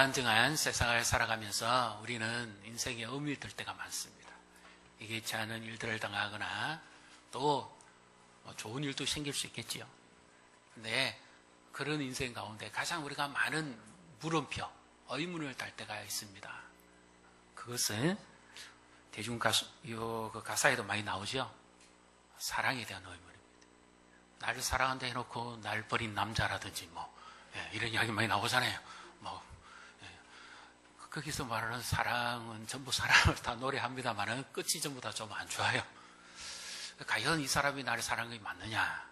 불안정한 세상을 살아가면서 우리는 인생에 의미를 들 때가 많습니다. 예기치 않은 일들을 당하거나 또 좋은 일도 생길 수 있겠지요. 근데 그런 인생 가운데 가장 우리가 많은 물음표, 의문을 달 때가 있습니다. 그것은 대중 가사에도 많이 나오죠. 사랑에 대한 의문입니다. 나를 사랑한다 해놓고 날 버린 남자라든지 이런 이야기 많이 나오잖아요. 거기서 말하는 사랑은 전부 사랑을 다 노래합니다만은 끝이 전부 다 좀 안 좋아요. 과연 이 사람이 나를 사랑한 게 맞느냐?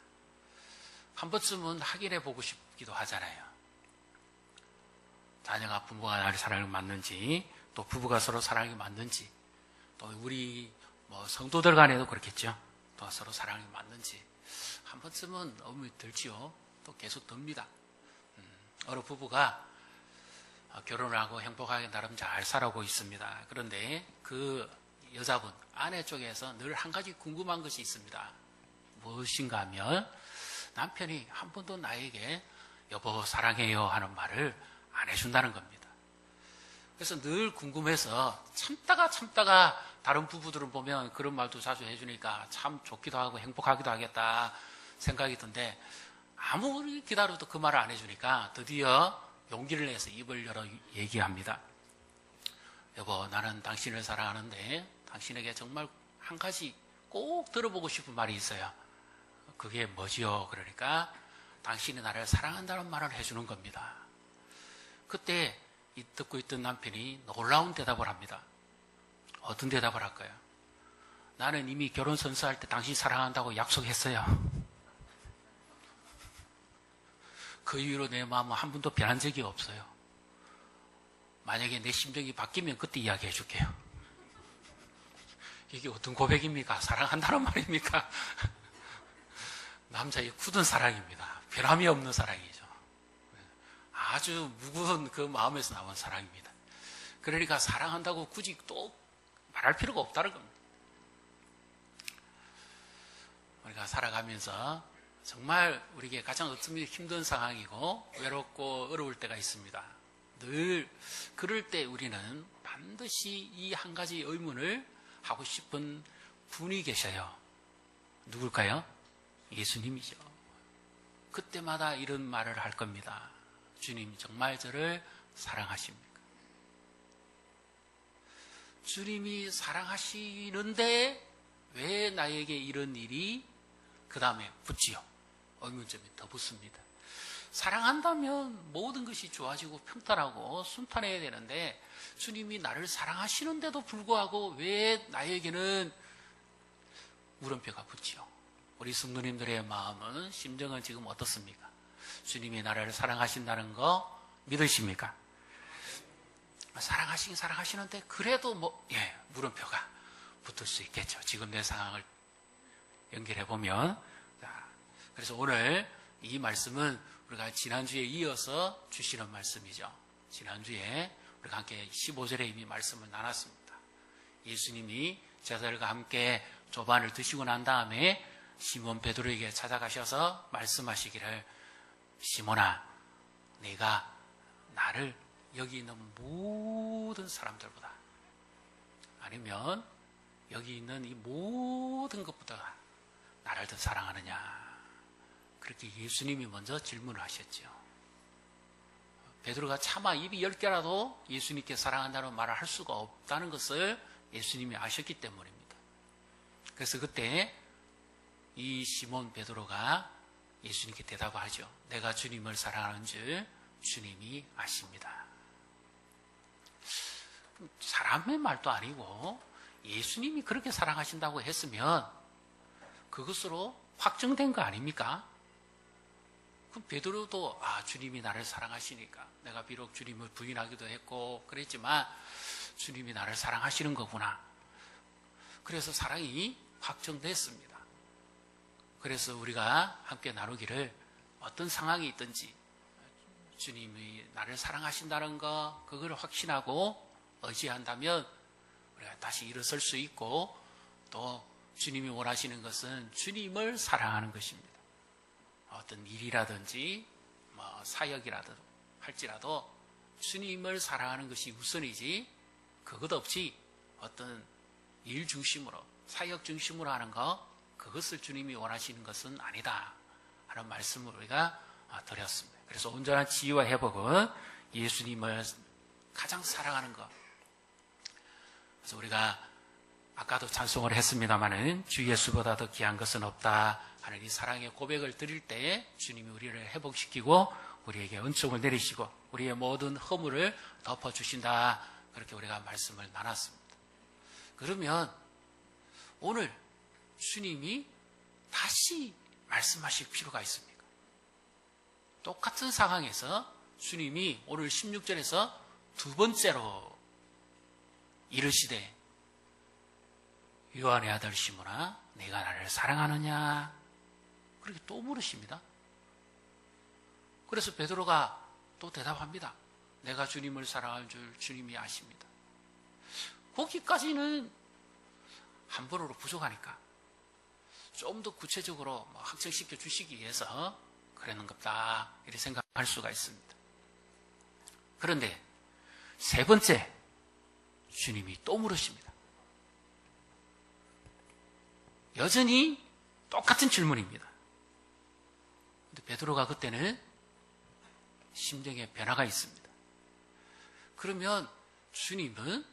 한 번쯤은 확인해 보고 싶기도 하잖아요. 자녀가 부모가 나를 사랑을 맞는지, 또 부부가 서로 사랑이 맞는지, 또 우리 성도들 간에도 그렇겠죠. 또 서로 사랑이 맞는지 한 번쯤은 의문이 들지요. 또 계속 듭니다. 어느 부부가 결혼을 하고 행복하게 나름 잘 살아오고 있습니다. 그런데 그 여자분, 아내 쪽에서 늘 한 가지 궁금한 것이 있습니다. 무엇인가 하면 남편이 한 번도 나에게 여보 사랑해요 하는 말을 안 해준다는 겁니다. 그래서 늘 궁금해서 참다가 다른 부부들은 보면 그런 말도 자주 해주니까 참 좋기도 하고 행복하기도 하겠다 생각이 든데, 아무리 기다려도 그 말을 안 해주니까 드디어 용기를 내서 입을 열어 얘기합니다. 여보, 나는 당신을 사랑하는데 당신에게 정말 한 가지 꼭 들어보고 싶은 말이 있어요. 그게 뭐지요? 그러니까 당신이 나를 사랑한다는 말을 해주는 겁니다. 그때 듣고 있던 남편이 놀라운 대답을 합니다. 어떤 대답을 할까요? 나는 이미 결혼 선서할 때 당신 사랑한다고 약속했어요. 그 이후로 내 마음은 한 번도 변한 적이 없어요. 만약에 내 심정이 바뀌면 그때 이야기해 줄게요. 이게 어떤 고백입니까? 사랑한다는 말입니까? 남자의 굳은 사랑입니다. 변함이 없는 사랑이죠. 아주 무거운 그 마음에서 나온 사랑입니다. 그러니까 사랑한다고 굳이 또 말할 필요가 없다는 겁니다. 우리가 살아가면서 정말 우리에게 가장 어쩌면 힘든 상황이고 외롭고 어려울 때가 있습니다. 늘 그럴 때 우리는 반드시 이 한 가지 의문을 하고 싶은 분이 계셔요. 누굴까요? 예수님이죠. 그때마다 이런 말을 할 겁니다. 주님, 정말 저를 사랑하십니까? 주님이 사랑하시는데 왜 나에게 이런 일이 그 다음에 붙지요? 의문점이 더 붙습니다. 사랑한다면 모든 것이 좋아지고 평탄하고 순탄해야 되는데 주님이 나를 사랑하시는데도 불구하고 왜 나에게는 물음표가 붙지요? 우리 성도님들의 마음은, 심정은 지금 어떻습니까? 주님이 나를 사랑하신다는 거 믿으십니까? 사랑하시긴 사랑하시는데 그래도 물음표가 붙을 수 있겠죠. 지금 내 상황을 연결해 보면. 그래서 오늘 이 말씀은 우리가 지난주에 이어서 주시는 말씀이죠. 지난주에 우리가 함께 15절에 이미 말씀을 나눴습니다. 예수님이 제자들과 함께 조반을 드시고 난 다음에 시몬 베드로에게 찾아가셔서 말씀하시기를, 시몬아, 네가 나를 여기 있는 모든 사람들보다, 아니면 여기 있는 이 모든 것보다 나를 더 사랑하느냐? 그렇게 예수님이 먼저 질문을 하셨죠. 베드로가 차마 입이 10개라도 예수님께 사랑한다는 말을 할 수가 없다는 것을 예수님이 아셨기 때문입니다. 그래서 그때 이 시몬 베드로가 예수님께 대답을 하죠. 내가 주님을 사랑하는 줄 주님이 아십니다. 사람의 말도 아니고 예수님이 그렇게 사랑하신다고 했으면 그것으로 확정된 거 아닙니까? 그럼 베드로도 주님이 나를 사랑하시니까, 내가 비록 주님을 부인하기도 했고 그랬지만 주님이 나를 사랑하시는 거구나. 그래서 사랑이 확정됐습니다. 그래서 우리가 함께 나누기를, 어떤 상황이 있든지 주님이 나를 사랑하신다는 거, 그걸 확신하고 의지한다면 우리가 다시 일어설 수 있고, 또 주님이 원하시는 것은 주님을 사랑하는 것입니다. 어떤 일이라든지 사역이라도 할지라도 주님을 사랑하는 것이 우선이지 그것 없이 어떤 일 중심으로 사역 중심으로 하는 것 그것을 주님이 원하시는 것은 아니다 하는 말씀을 우리가 드렸습니다. 그래서 온전한 지혜와 회복은 예수님을 가장 사랑하는 것. 그래서 우리가 아까도 찬송을 했습니다마는 주 예수보다 더 귀한 것은 없다 하는 이 사랑의 고백을 드릴 때 주님이 우리를 회복시키고 우리에게 은총을 내리시고 우리의 모든 허물을 덮어주신다. 그렇게 우리가 말씀을 나눴습니다. 그러면 오늘 주님이 다시 말씀하실 필요가 있습니까? 똑같은 상황에서 주님이 오늘 16절에서 두 번째로 이르시되 요한의 아들 시몬아 네가 나를 사랑하느냐 그렇게 또 물으십니다. 그래서 베드로가 또 대답합니다. 내가 주님을 사랑할 줄 주님이 아십니다. 거기까지는 한 번으로 부족하니까 좀 더 구체적으로 확정시켜 주시기 위해서 그랬는 것다 이렇게 생각할 수가 있습니다. 그런데 세 번째 주님이 또 물으십니다. 여전히 똑같은 질문입니다. 근데 베드로가 그때는 심정에 변화가 있습니다. 그러면 주님은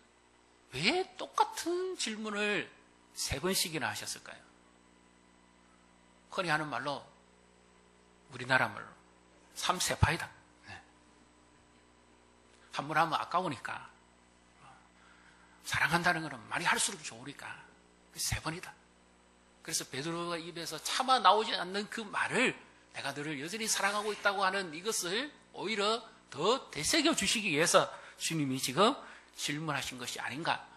왜 똑같은 질문을 세 번씩이나 하셨을까요? 흔히 하는 말로 우리나라 말로 삼세파이다. 한 번 하면 아까우니까 사랑한다는 것은 많이 할수록 좋으니까 세 번이다. 그래서 베드로가 입에서 차마 나오지 않는 그 말을 내가 너를 여전히 사랑하고 있다고 하는 이것을 오히려 더 되새겨 주시기 위해서 주님이 지금 질문하신 것이 아닌가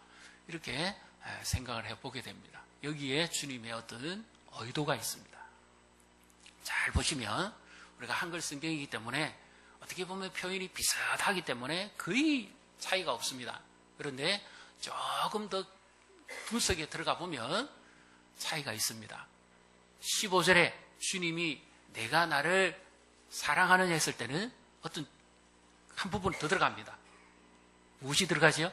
이렇게 생각을 해보게 됩니다. 여기에 주님의 어떤 의도가 있습니다. 잘 보시면 우리가 한글 성경이기 때문에 어떻게 보면 표현이 비슷하기 때문에 거의 차이가 없습니다. 그런데 조금 더 분석에 들어가 보면 차이가 있습니다. 15절에 주님이 내가 나를 사랑하느냐 했을 때는 어떤 한 부분 더 들어갑니다. 무엇이 들어가지요?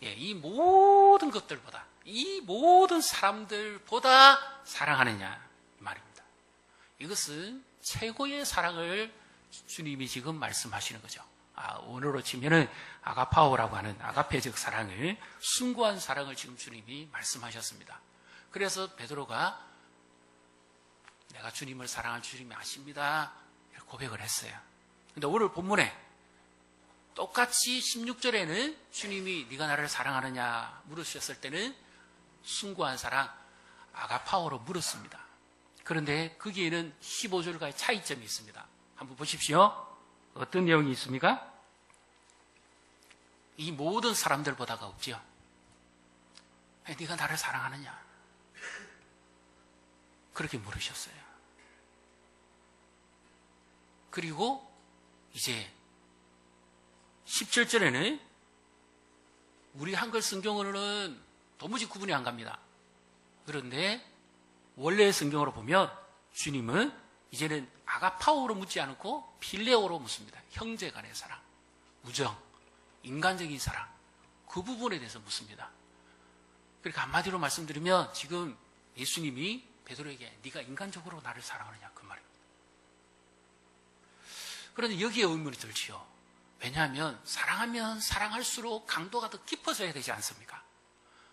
예, 이 모든 것들보다 이 모든 사람들보다 사랑하느냐 이 말입니다. 이것은 최고의 사랑을 주님이 지금 말씀하시는 거죠. 원어로 치면은 아가파오라고 하는 아가페적 사랑을 숭고한 사랑을 지금 주님이 말씀하셨습니다. 그래서 베드로가 내가 주님을 사랑할 주님이 아십니다. 이렇게 고백을 했어요. 근데 오늘 본문에 똑같이 16절에는 주님이 네가 나를 사랑하느냐 물으셨을 때는 숭고한 사랑 아가파오로 물었습니다. 그런데 거기에는 15절과의 차이점이 있습니다. 한번 보십시오. 어떤 내용이 있습니까? 이 모든 사람들보다가 없지요. 네가 나를 사랑하느냐? 그렇게 물으셨어요. 그리고 이제 17절에는 우리 한글 성경으로는 도무지 구분이 안 갑니다. 그런데 원래의 성경으로 보면 주님은 이제는 아가파오로 묻지 않고 필레오로 묻습니다. 형제 간의 사랑, 우정, 인간적인 사랑 그 부분에 대해서 묻습니다. 그러니까 한마디로 말씀드리면 지금 예수님이 베드로에게 네가 인간적으로 나를 사랑하느냐 그 말입니다. 그런데 여기에 의문이 들지요. 왜냐하면 사랑하면 사랑할수록 강도가 더 깊어져야 되지 않습니까?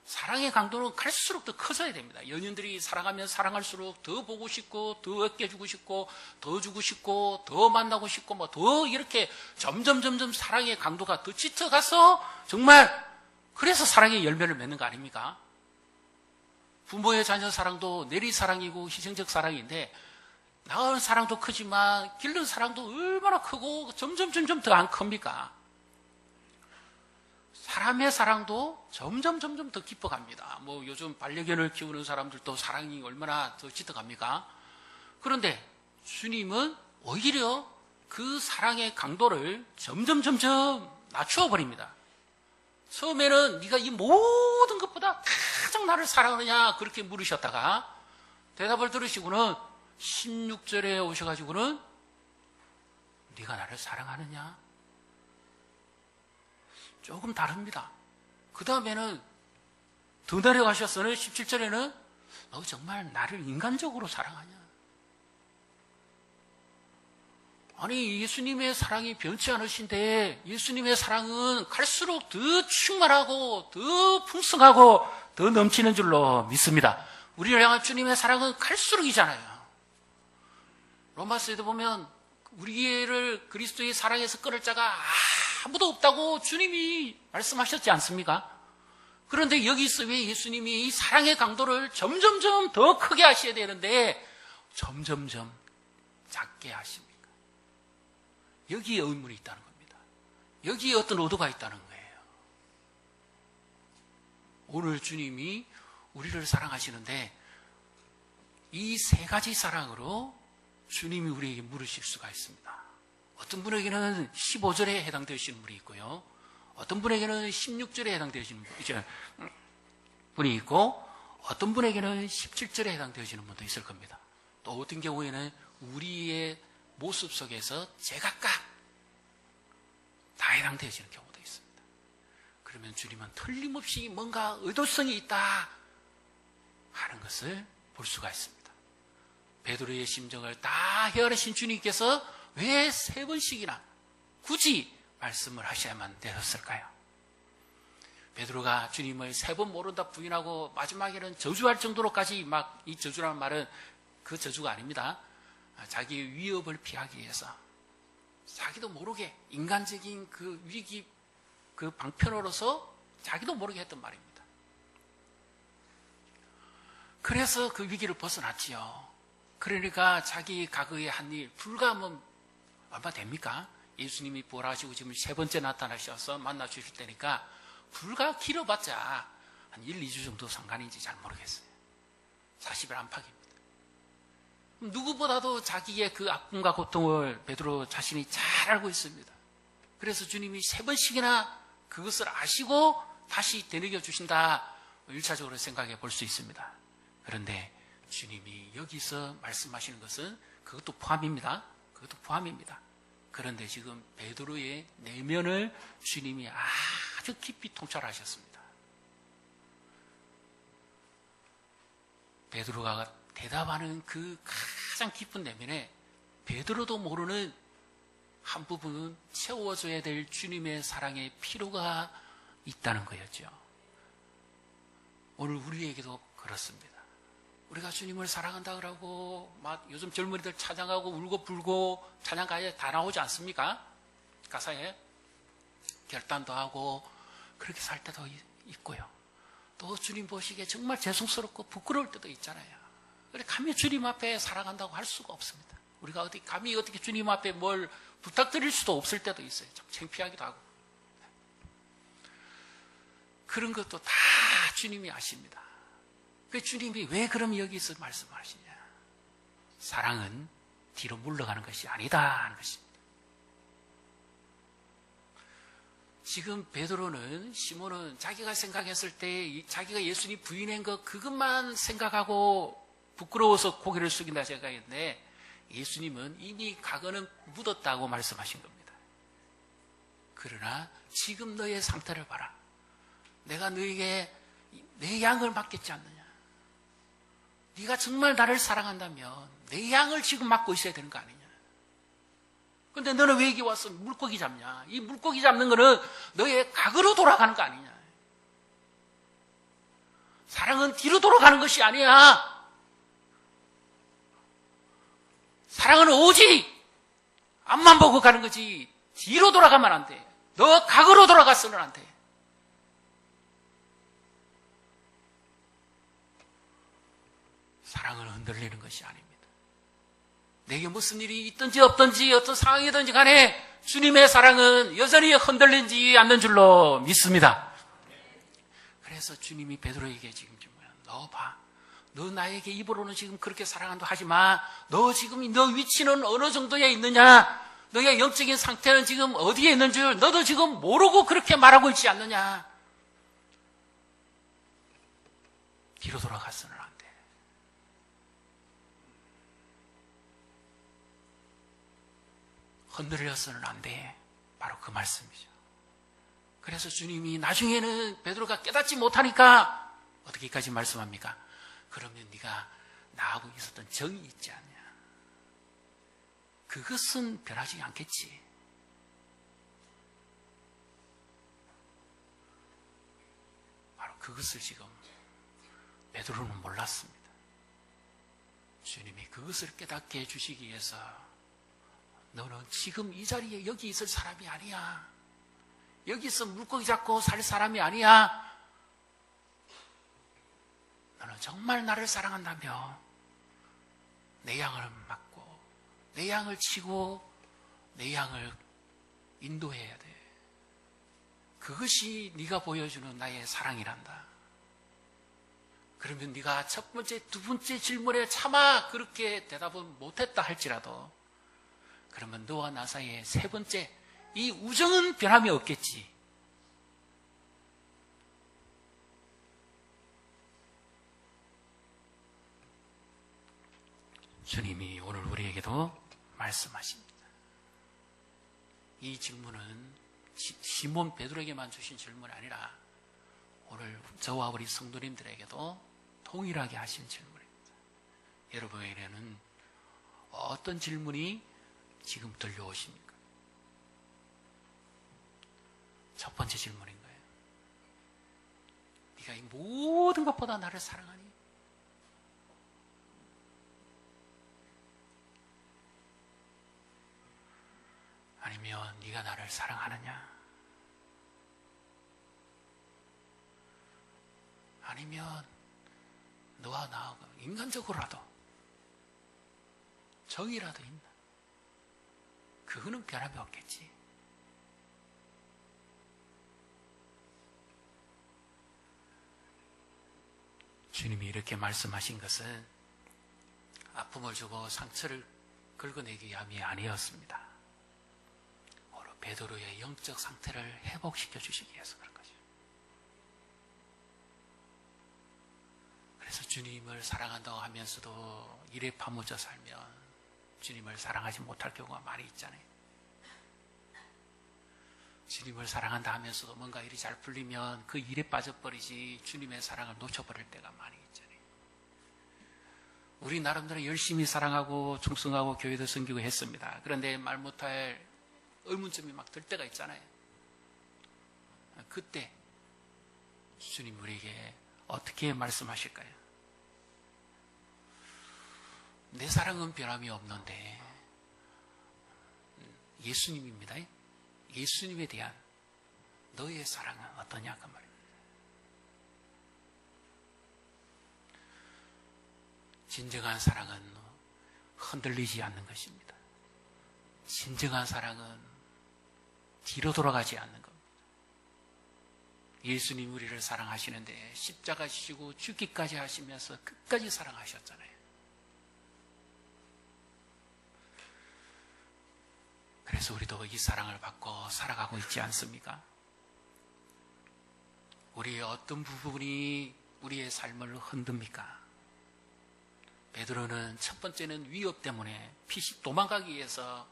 사랑의 강도는 갈수록 더 커져야 됩니다. 연인들이 사랑하면 사랑할수록 더 보고 싶고 더 아껴주고 싶고 더 주고 싶고 더 만나고 싶고 뭐 더 이렇게 점점 사랑의 강도가 더 짙어가서 정말 그래서 사랑의 열매를 맺는 거 아닙니까? 부모의 자녀 사랑도 내리 사랑이고 희생적 사랑인데 낳은 사랑도 크지만 기른 사랑도 얼마나 크고 점점 더 안 큽니까? 사람의 사랑도 점점 더 깊어갑니다. 뭐 요즘 반려견을 키우는 사람들도 사랑이 얼마나 더 짙어갑니까? 그런데 주님은 오히려 그 사랑의 강도를 점점 낮추어 버립니다. 처음에는 네가 이 모든 것보다 가장 나를 사랑하느냐 그렇게 물으셨다가 대답을 들으시고는 16절에 오셔가지고는 네가 나를 사랑하느냐 조금 다릅니다. 그 다음에는 더 내려가셔서는 17절에는 너 정말 나를 인간적으로 사랑하냐? 아니, 예수님의 사랑이 변치 않으신데 예수님의 사랑은 갈수록 더 충만하고 더 풍성하고 더 넘치는 줄로 믿습니다. 우리를 향한 주님의 사랑은 갈수록이잖아요. 로마서에도 보면 우리를 그리스도의 사랑에서 끊을 자가 아무도 없다고 주님이 말씀하셨지 않습니까? 그런데 여기서 왜 예수님이 이 사랑의 강도를 점점점 더 크게 하셔야 되는데 점점점 작게 하십니까? 여기에 의문이 있다는 겁니다. 여기에 어떤 의도가 있다는 거예요. 오늘 주님이 우리를 사랑하시는데 이 세 가지 사랑으로 주님이 우리에게 물으실 수가 있습니다. 어떤 분에게는 15절에 해당되시는 분이 있고요. 어떤 분에게는 16절에 해당되시는 분이 있고 어떤 분에게는 17절에 해당되시는 분도 있을 겁니다. 또 어떤 경우에는 우리의 모습 속에서 제각각 다 해당되어지는 경우도 있습니다. 그러면 주님은 틀림없이 뭔가 의도성이 있다 하는 것을 볼 수가 있습니다. 베드로의 심정을 다 헤아리신 주님께서 왜 세 번씩이나 굳이 말씀을 하셔야만 되었을까요? 베드로가 주님을 세 번 모른다 부인하고 마지막에는 저주할 정도로까지 막 이 저주라는 말은 그 저주가 아닙니다. 자기의 위협을 피하기 위해서 자기도 모르게 인간적인 그 위기 그 방편으로서 자기도 모르게 했던 말입니다. 그래서 그 위기를 벗어났지요. 그러니까 자기 과거의 한 일 불과 얼마 됩니까? 예수님이 부활하시고 지금 세 번째 나타나셔서 만나 주실 때니까 불과 길어봤자 한 1, 2주 정도 상관인지 잘 모르겠어요. 40일 안팎입니다. 누구보다도 자기의 그 아픔과 고통을 베드로 자신이 잘 알고 있습니다. 그래서 주님이 세 번씩이나 그것을 아시고 다시 되뇌겨 주신다. 1차적으로 생각해 볼 수 있습니다. 그런데 주님이 여기서 말씀하시는 것은 그것도 포함입니다. 그것도 포함입니다. 그런데 지금 베드로의 내면을 주님이 아주 깊이 통찰하셨습니다. 베드로가 대답하는 그 가장 깊은 내면에 베드로도 모르는 한 부분은 채워줘야 될 주님의 사랑의 필요가 있다는 거였죠. 오늘 우리에게도 그렇습니다. 우리가 주님을 사랑한다 그러고 막 요즘 젊은이들 찬양하고 울고 불고 찬양가에 다 나오지 않습니까? 가사에 결단도 하고 그렇게 살 때도 있고요. 또 주님 보시기에 정말 죄송스럽고 부끄러울 때도 있잖아요. 그래 감히 주님 앞에 사랑한다고 할 수가 없습니다. 우리가 감히 어떻게 주님 앞에 뭘 부탁드릴 수도 없을 때도 있어요. 좀 창피하기도 하고. 그런 것도 다 주님이 아십니다. 그 주님이 왜 그럼 여기서 말씀하시냐? 사랑은 뒤로 물러가는 것이 아니다 하는 것입니다. 지금 베드로는 시몬은 자기가 생각했을 때 자기가 예수님 부인한 것 그것만 생각하고 부끄러워서 고개를 숙인다 생각했는데 예수님은 이미 과거는 묻었다고 말씀하신 겁니다. 그러나 지금 너의 상태를 봐라. 내가 너에게 내 양을 맡겼지 않느냐. 네가 정말 나를 사랑한다면 내 양을 지금 맡고 있어야 되는 거 아니냐. 그런데 너는 왜 여기 와서 물고기 잡냐. 이 물고기 잡는 거는 너의 과거로 돌아가는 거 아니냐. 사랑은 뒤로 돌아가는 것이 아니야. 사랑은 오직 앞만 보고 가는 거지 뒤로 돌아가면 안 돼. 너 과거로 돌아가서는 안 돼. 사랑을 흔들리는 것이 아닙니다. 내게 무슨 일이 있든지 없든지 어떤 상황이든지 간에 주님의 사랑은 여전히 흔들리지 않는 줄로 믿습니다. 그래서 주님이 베드로에게 지금 너 봐. 너 나에게 입으로는 지금 그렇게 사랑한다 하지 마. 너 지금 너 위치는 어느 정도에 있느냐? 너의 영적인 상태는 지금 어디에 있는 줄 너도 지금 모르고 그렇게 말하고 있지 않느냐? 뒤로 돌아갔어는 안 돼. 흔들렸어는 안 돼. 바로 그 말씀이죠. 그래서 주님이 나중에는 베드로가 깨닫지 못하니까 어떻게까지 말씀합니까? 그러면 네가 나하고 있었던 정이 있지 않냐? 그것은 변하지 않겠지. 바로 그것을 지금 베드로는 몰랐습니다. 주님이 그것을 깨닫게 해주시기 위해서 너는 지금 이 자리에 여기 있을 사람이 아니야. 여기서 물고기 잡고 살 사람이 아니야. 너는 정말 나를 사랑한다며 내 양을 맡고 내 양을 치고 내 양을 인도해야 돼. 그것이 네가 보여주는 나의 사랑이란다. 그러면 네가 첫 번째, 두 번째 질문에 차마 그렇게 대답을 못했다 할지라도 그러면 너와 나 사이에 세 번째 이 우정은 변함이 없겠지. 주님이 오늘 우리에게도 말씀하십니다. 이 질문은 시몬 베드로에게만 주신 질문이 아니라 오늘 저와 우리 성도님들에게도 동일하게 하신 질문입니다. 여러분에게는 어떤 질문이 지금 들려오십니까? 첫 번째 질문인 거예요. 네가 이 모든 것보다 나를 사랑하니? 아니면 네가 나를 사랑하느냐? 아니면 너와 나하고 인간적으로라도 정이라도 있나? 그거는 변함이 없겠지. 주님이 이렇게 말씀하신 것은 아픔을 주고 상처를 긁어내기 위함이 아니었습니다. 오늘 베드로의 영적 상태를 회복시켜 주시기 위해서 그런 거죠. 그래서 주님을 사랑한다고 하면서도 일에 파묻혀 살면 주님을 사랑하지 못할 경우가 많이 있잖아요. 주님을 사랑한다 하면서도 뭔가 일이 잘 풀리면 그 일에 빠져버리지 주님의 사랑을 놓쳐버릴 때가 많이 있잖아요. 우리 나름대로 열심히 사랑하고 충성하고 교회도 섬기고 했습니다. 그런데 말 못할 의문점이 막 들 때가 있잖아요. 그때 주님 우리에게 어떻게 말씀하실까요? 내 사랑은 변함이 없는데 예수님입니다. 예수님에 대한 너의 사랑은 어떠냐 그 말입니다. 진정한 사랑은 흔들리지 않는 것입니다. 진정한 사랑은 뒤로 돌아가지 않는 겁니다. 예수님 우리를 사랑하시는데 십자가 지시고 죽기까지 하시면서 끝까지 사랑하셨잖아요. 그래서 우리도 이 사랑을 받고 살아가고 있지 않습니까? 우리의 어떤 부분이 우리의 삶을 흔듭니까? 베드로는 첫 번째는 위협 때문에 피식 도망가기 위해서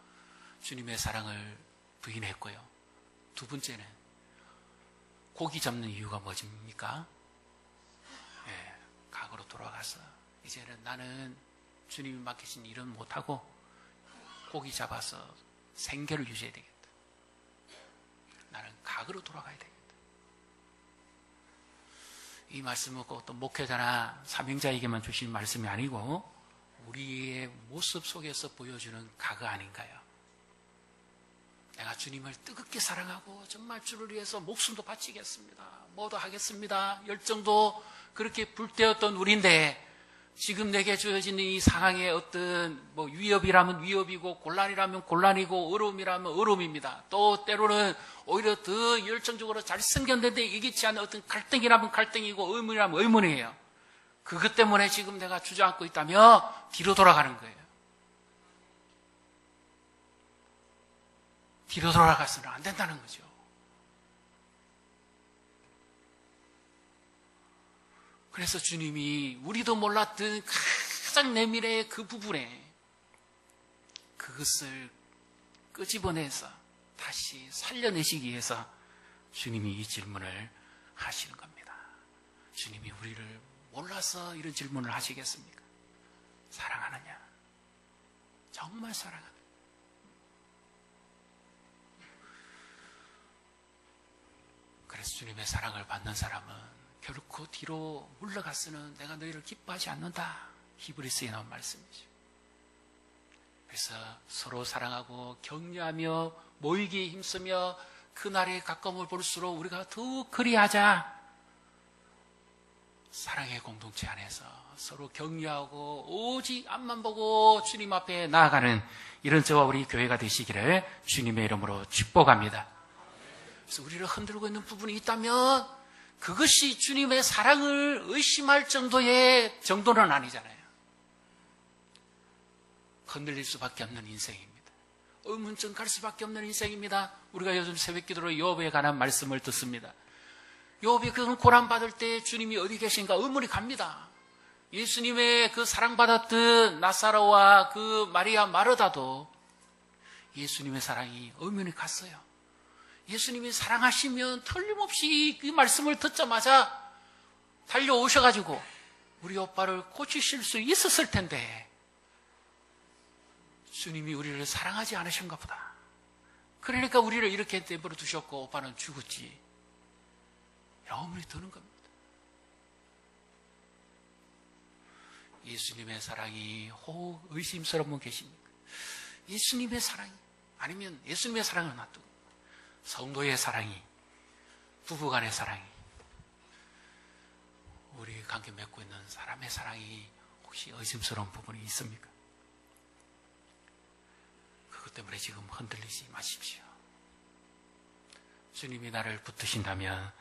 주님의 사랑을 부인했고요. 두 번째는 고기 잡는 이유가 뭐입니까? 각으로 돌아가서 이제는 나는 주님이 맡기신 일은 못하고 고기 잡아서 생계를 유지해야 되겠다. 나는 각으로 돌아가야 되겠다. 이 말씀은 꼭 어떤 목회자나 사명자에게만 주신 말씀이 아니고 우리의 모습 속에서 보여주는 각 아닌가요? 내가 주님을 뜨겁게 사랑하고 정말 주를 위해서 목숨도 바치겠습니다. 뭐도 하겠습니다. 열정도 그렇게 불태웠던 우리인데 지금 내게 주어진 이 상황의 어떤 위협이라면 위협이고 곤란이라면 곤란이고 어려움이라면 어려움입니다. 또 때로는 오히려 더 열정적으로 잘 생겼는데 이기지 않는 어떤 갈등이라면 갈등이고 의문이라면 의문이에요. 그것 때문에 지금 내가 주저앉고 있다며 뒤로 돌아가는 거예요. 뒤로 돌아가서는 안 된다는 거죠. 그래서 주님이 우리도 몰랐던 가장 내밀의 그 부분에 그것을 끄집어내서 다시 살려내시기 위해서 주님이 이 질문을 하시는 겁니다. 주님이 우리를 몰라서 이런 질문을 하시겠습니까? 사랑하느냐? 정말 사랑하느냐? 그래서 주님의 사랑을 받는 사람은 결코 뒤로 물러가서는 내가 너희를 기뻐하지 않는다. 히브리서에 나온 말씀이죠. 그래서 서로 사랑하고 격려하며 모이기에 힘쓰며 그날의 가까움을 볼수록 우리가 더욱 그리하자. 사랑의 공동체 안에서 서로 격려하고 오직 앞만 보고 주님 앞에 나아가는 이런 저와 우리 교회가 되시기를 주님의 이름으로 축복합니다. 그래서 우리를 흔들고 있는 부분이 있다면 그것이 주님의 사랑을 의심할 정도의 정도는 아니잖아요. 흔들릴 수밖에 없는 인생입니다. 의문점 갈 수밖에 없는 인생입니다. 우리가 요즘 새벽기도로 욥에 관한 말씀을 듣습니다. 욥이 그 고난받을 때 주님이 어디 계신가 의문이 갑니다. 예수님의 그 사랑받았던 나사로와 그 마리아 마르다도 예수님의 사랑이 의문이 갔어요. 예수님이 사랑하시면 틀림없이 그 말씀을 듣자마자 달려오셔가지고 우리 오빠를 고치실 수 있었을 텐데 주님이 우리를 사랑하지 않으신가 보다. 그러니까 우리를 이렇게 내버려 두셨고 오빠는 죽었지. 이런 의문이 드는 겁니다. 예수님의 사랑이 혹 의심스러운 분 계십니까? 예수님의 사랑이 아니면 예수님의 사랑을 놔두고 성도의 사랑이, 부부간의 사랑이, 우리 관계 맺고 있는 사람의 사랑이 혹시 의심스러운 부분이 있습니까? 그것 때문에 지금 흔들리지 마십시오. 주님이 나를 붙드신다면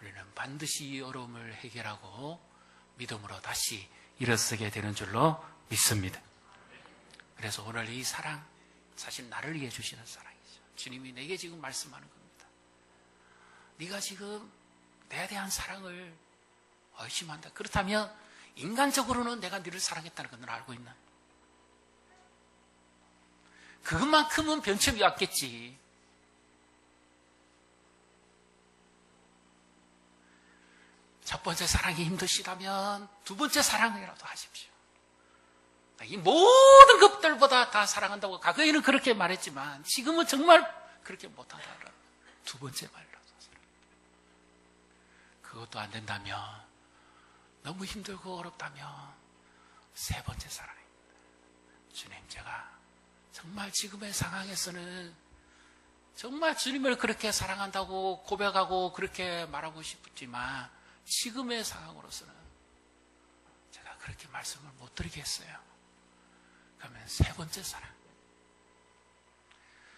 우리는 반드시 이 어려움을 해결하고 믿음으로 다시 일어서게 되는 줄로 믿습니다. 그래서 오늘 이 사랑, 사실 나를 위해 주시는 사랑이죠. 주님이 내게 지금 말씀하는 겁니다. 네가 지금 내에 대한 사랑을 의심한다. 그렇다면 인간적으로는 내가 너를 사랑했다는 걸 알고 있나? 그것만큼은 변칙이 없겠지. 첫 번째 사랑이 힘드시다면 두 번째 사랑이라도 하십시오. 이 모든 것들보다 다 사랑한다고 과거에는 그렇게 말했지만 지금은 정말 그렇게 못한다. 두 번째 말이라도 사랑. 그것도 안 된다면 너무 힘들고 어렵다면 세 번째 사랑입니다. 주님, 제가 정말 지금의 상황에서는 정말 주님을 그렇게 사랑한다고 고백하고 그렇게 말하고 싶지만 지금의 상황으로서는 제가 그렇게 말씀을 못 드리겠어요. 그러면 세 번째 사랑.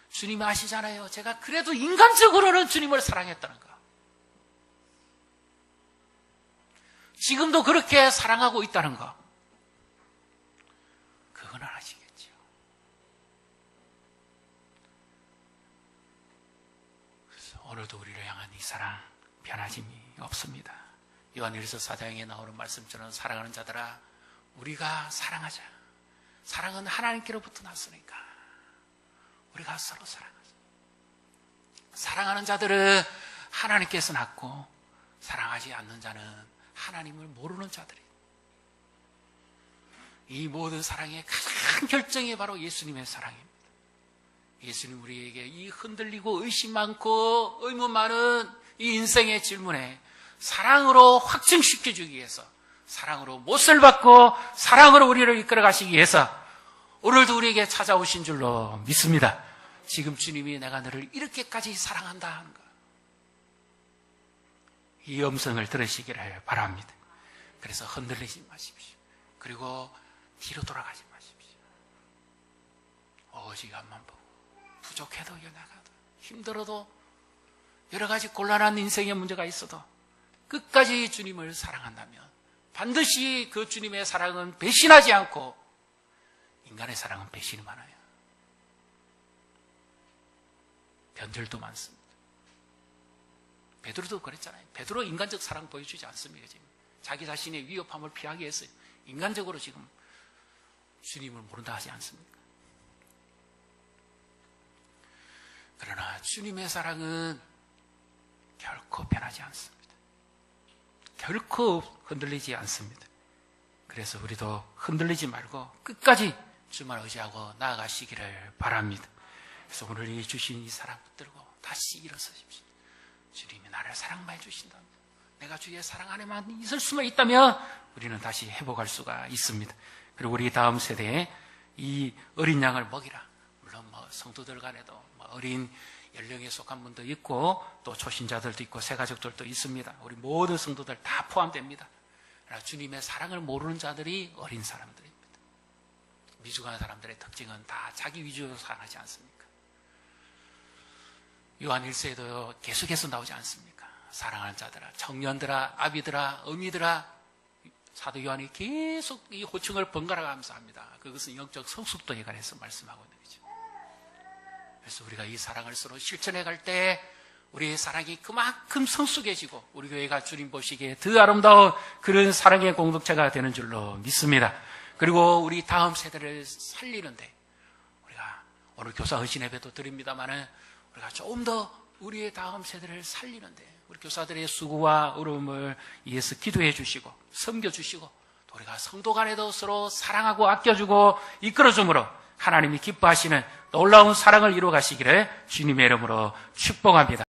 주님이 아시잖아요. 제가 그래도 인간적으로는 주님을 사랑했다는 거. 지금도 그렇게 사랑하고 있다는 거. 그건 아시겠죠. 그래서 오늘도 우리를 향한 이 사랑 변하짐이 없습니다. 요한일서 4장에 나오는 말씀처럼 사랑하는 자들아 우리가 사랑하자. 사랑은 하나님께로부터 났으니까 우리가 서로 사랑하자. 사랑하는 자들은 하나님께서 낳고 사랑하지 않는 자는 하나님을 모르는 자들이. 이 모든 사랑의 가장 결정이 바로 예수님의 사랑입니다. 예수님 우리에게 이 흔들리고 의심 많고 의문 많은 이 인생의 질문에 사랑으로 확증시켜주기 위해서 사랑으로 못을 받고 사랑으로 우리를 이끌어 가시기 위해서 오늘도 우리에게 찾아오신 줄로 믿습니다. 지금 주님이 내가 너를 이렇게까지 사랑한다 하는 것. 이 음성을 들으시기를 바랍니다. 그래서 흔들리지 마십시오. 그리고 뒤로 돌아가지 마십시오. 오직 앞만 보고 부족해도 연약하도 힘들어도 여러 가지 곤란한 인생의 문제가 있어도 끝까지 주님을 사랑한다면 반드시 그 주님의 사랑은 배신하지 않고 인간의 사랑은 배신이 많아요. 변절도 많습니다. 베드로도 그랬잖아요. 베드로 인간적 사랑 보여주지 않습니까? 지금 자기 자신의 위협함을 피하기 위해서 인간적으로 지금 주님을 모른다 하지 않습니까? 그러나 주님의 사랑은 결코 변하지 않습니다. 결코 흔들리지 않습니다. 그래서 우리도 흔들리지 말고 끝까지 주만 의지하고 나아가시기를 바랍니다. 그래서 오늘 이 주신 이 사랑 붙들고 다시 일어서십시오. 주님이 나를 사랑만 해주신다면, 내가 주의 사랑 안에만 있을 수만 있다면 우리는 다시 회복할 수가 있습니다. 그리고 우리 다음 세대에 이 어린 양을 먹이라. 물론 성도들 간에도 어린 연령에 속한 분도 있고 또 초신자들도 있고 새가족들도 있습니다. 우리 모든 성도들 다 포함됩니다. 그러나 주님의 사랑을 모르는 자들이 어린 사람들입니다. 미숙한 사람들의 특징은 다 자기 위주로 살아가지 않습니까? 요한 1서에도 계속해서 나오지 않습니까? 사랑하는 자들아, 청년들아, 아비들아, 어미들아, 사도 요한이 계속 이 호칭을 번갈아 가면서 합니다. 그것은 영적 성숙도에 관해서 말씀하고 있는 거죠. 그래서 우리가 이 사랑을 서로 실천해 갈 때 우리의 사랑이 그만큼 성숙해지고 우리 교회가 주님 보시기에 더 아름다운 그런 사랑의 공동체가 되는 줄로 믿습니다. 그리고 우리 다음 세대를 살리는데 우리가 오늘 교사 헌신 예배도 드립니다만은 우리가 조금 더 우리의 다음 세대를 살리는데 우리 교사들의 수고와 어려움을 위해서 기도해 주시고 섬겨 주시고 또 우리가 성도 간에도 서로 사랑하고 아껴주고 이끌어줌으로 하나님이 기뻐하시는 놀라운 사랑을 이루어 가시기를 주님의 이름으로 축복합니다.